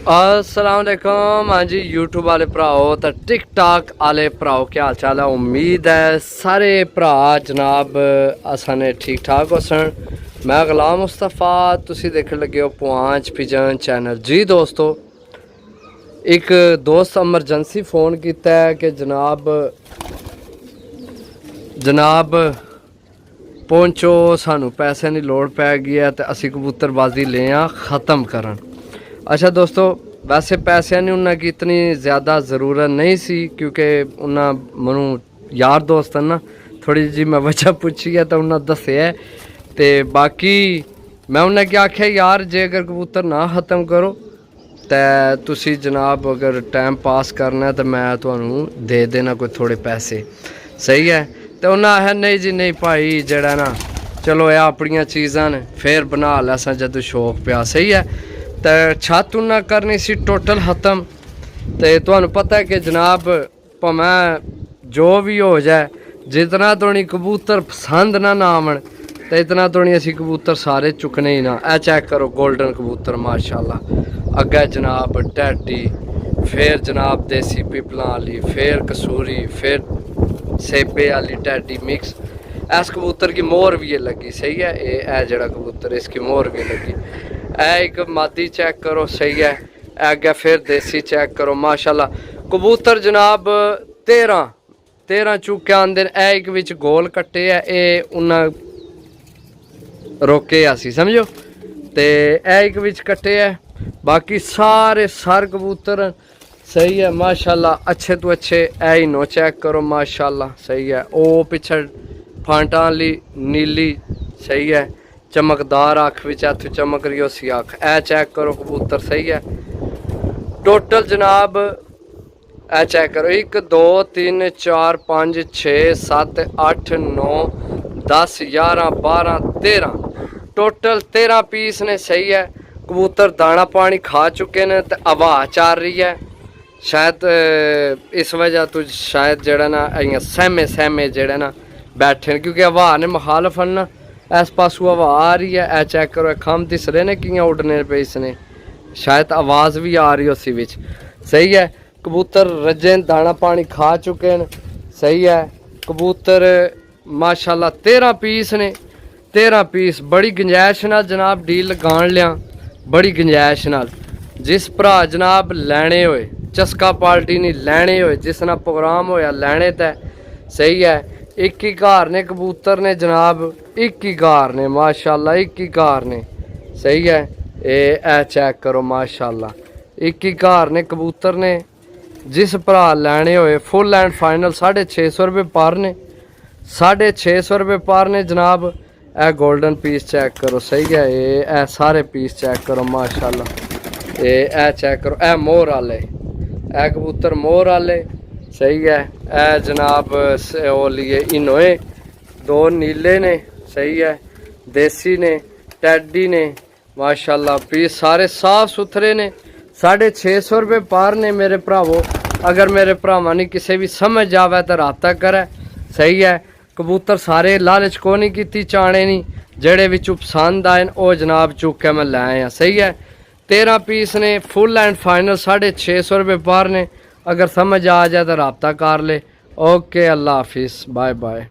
अस्सलाम वालेकुम। हाँ जी यूट्यूब वाले भराओ तो टिकटॉक वाले भराओ क्या हाल चाल है। उम्मीद है सारे भरा जनाब असाने ठीक ठाक हो सन। मैं गुलाम मुस्तफ़ा, तुसी देखने लगे हो पुआंच पिजन चैनल। जी दोस्तों, एक दोस्त एमरजेंसी फ़ोन किया है कि जनाब पहुँचो, सानू पैसे की लोड़ पै गई है तो असी कबूतरबाजी ले ख़त्म करन। अच्छा दोस्तों, वैसे पैसों की उन्हें की इतनी ज़्यादा ज़रूरत नहीं सी, क्योंकि उन्हें मनु यार दोस्त ना थोड़ी जी मैं वजह पूछी है तो उन्हें दसिया। तो बाकी मैं उन्हें क्या आख्या, यार जे अगर कबूतर ना ख़त्म करो तो तुसी जनाब अगर टाइम पास करना है तो मैं तुहानू दे देना कोई थोड़े पैसे, सही है। तो उन्हें आख्या नहीं जी नहीं भाई, जड़ा ना चलो यह अपनिया चीज़ां ने फिर बना लैसा जदों शौक पिया, सही है। तो छत उन्हें करनी सी टोटल ख़त्म। तो तुहानू पता है कि जनाब भावें जो भी हो जाए, जितना तो कबूतर पसंद ना आवन तो इतना तो असी कबूतर सारे चुकने ही ना। ए चेक करो गोल्डन कबूतर माशाल्लाह। अगे जनाब टैडी, फिर जनाब देसी पिपलां वाली, फिर कसूरी, फिर सेबे वाली टैडी मिक्स। इस कबूतर की मोहर भी लगी, सही है। ये जड़ा कबूतर इसकी मोहर भी लगी। एक मादी चेक करो, सही है। अगे फिर देसी चेक करो माशाल्लाह। कबूतर जनाब 13 चूके आंदे। एक विच गोल कट्टे है, ये उन्हें रोके असी समझो। तो एक विच कट्टे है, बाकी सारे सर कबूतर सही है माशाल्लाह, अच्छे तो अच्छे। ऐ नो चेक करो माशाल्लाह, सही है। ओ पिछड़ फांटा वाली नीली, सही है, चमकदार अख विच हथ चमक रही उसी अख। ए चेक करो कबूतर, सही है। टोटल जनाब ए चेक करो 1 2 3 4 5 6 7 8 9 10 11 12 13 टोटल 13 पीस ने, सही है। कबूतर दाना पानी खा चुके ने तो हवा चार रही है। शायद इस वजह तो शायद जड़ा ना इं सहमे जड़े ना बैठे, क्योंकि हवा ने मुखालफ ना इस पासों हवा आ रही है। ए चेक करो खम दिस रहे ने कि उड़ने पे इसने, शायद आवाज़ भी आ रही उसी विच, सही है। कबूतर रजे दाना पानी खा चुके हैं, सही है। कबूतर माशाल्लाह 13 पीस ने, 13 पीस। बड़ी गुंजाइश नाल जनाब डील लगान लिया, बड़ी गुंजाइश नाल। जिस भरा जनाब लैने होए, चस्का पार्टी नहीं लैने होए, जिस ना प्रोग्राम होया लैने ते, सही है। एक ही घर ने कबूतर ने जनाब, एक ही घर ने माशाल्लाह, एक ही घर ने, सही है। ए चेक करो माशाल्लाह, एक ही घर ने कबूतर ने। जिस भरा लैने होए फुल एंड फाइनल 650 रुपये पर ने, 650 रुपये पर ने जनाब। ए गोल्डन पीस चेक करो, सही है। ए सारे पीस चेक करो माशाल्लाह। ए चेक करो, ए मोर वाले, ए कबूतर मोर वाले, सही है। ए जनाब ओ लिए इनोए 2 नीले ने, सही है। देसी ने, टैडी ने माशाल्लाह। पीस सारे साफ सुथरे ने। 650 रुपये पर ने मेरे भरावो। अगर मेरे भरावां ने किसी भी समझ आवे तो राबता करे, सही है। कबूतर सारे लालच को नहीं की, चाणे नहीं, जेड़े विचों पसंद आए वो जनाब चुक के मैं लै आया, सही है। 13 पीस ने, फुल एंड फाइनल 650 रुपये पर ने। अगर समझ आ जाए तो राबता कर ले। ओके, अल्लाह हाफिज़, बाय बाय।